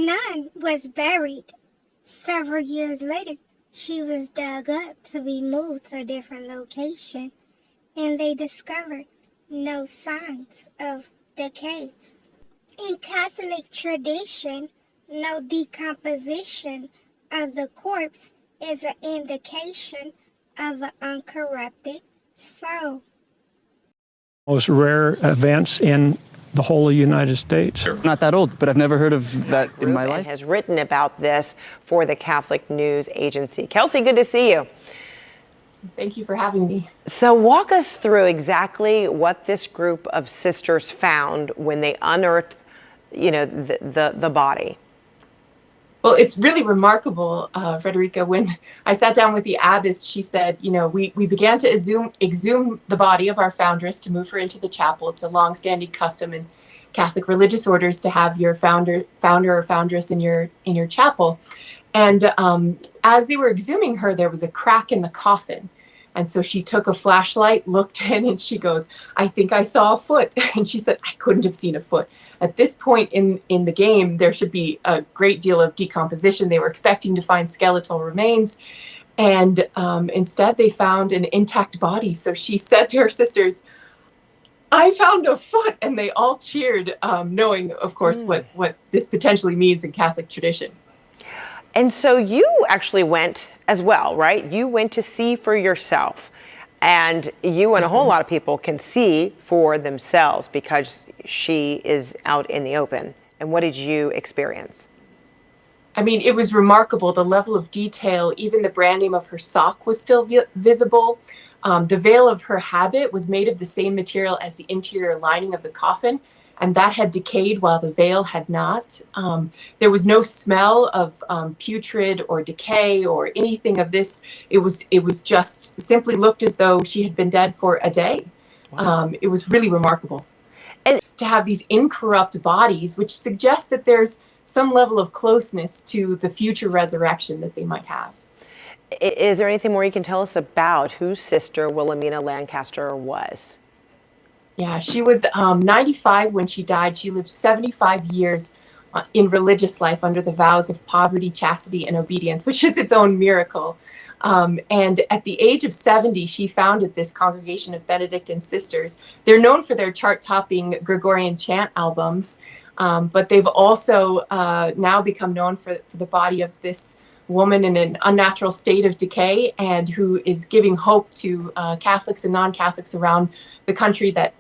nun was buried. Several years later, she was dug up to be moved to a different location, and they discovered no signs of decay. In Catholic tradition, no decomposition of the corpse is an indication of an uncorrupted soul. Most rare events in the whole of the United States. Not that old, but I've never heard of that in my life. And has written about this for the Catholic News Agency. Kelsey, good to see you. Thank you for having me. So walk us through exactly what this group of sisters found when they unearthed, the body. Well, it's really remarkable, Frederica. When I sat down with the abbess, she said, we began to exhume the body of our foundress to move her into the chapel. It's a long-standing custom in Catholic religious orders to have your founder or foundress in your chapel. And as they were exhuming her, there was a crack in the coffin. And so she took a flashlight, looked in, and she goes, "I think I saw a foot." And she said, "I couldn't have seen a foot." At this point in the game, there should be a great deal of decomposition. They were expecting to find skeletal remains. And instead, they found an intact body. So she said to her sisters, "I found a foot." And they all cheered, knowing, of course, what this potentially means in Catholic tradition. And so you actually went as well, right? You went to see for yourself. And you and a whole lot of people can see for themselves because she is out in the open. And what did you experience? I mean, it was remarkable, the level of detail. Even the branding of her sock was still visible. The veil of her habit was made of the same material as the interior lining of the coffin, and that had decayed while the veil had not. There was no smell of putrid or decay or anything of this. It was just simply looked as though she had been dead for a day. Wow. It was really remarkable. And to have these incorrupt bodies, which suggests that there's some level of closeness to the future resurrection that they might have. Is there anything more you can tell us about whose sister Wilhelmina Lancaster was? Yeah, she was 95 when she died. She lived 75 years in religious life under the vows of poverty, chastity, and obedience, which is its own miracle. And at the age of 70, she founded this congregation of Benedictine sisters. They're known for their chart-topping Gregorian chant albums, but they've also now become known for the body of this woman in an unnatural state of decay and who is giving hope to Catholics and non-Catholics around the country that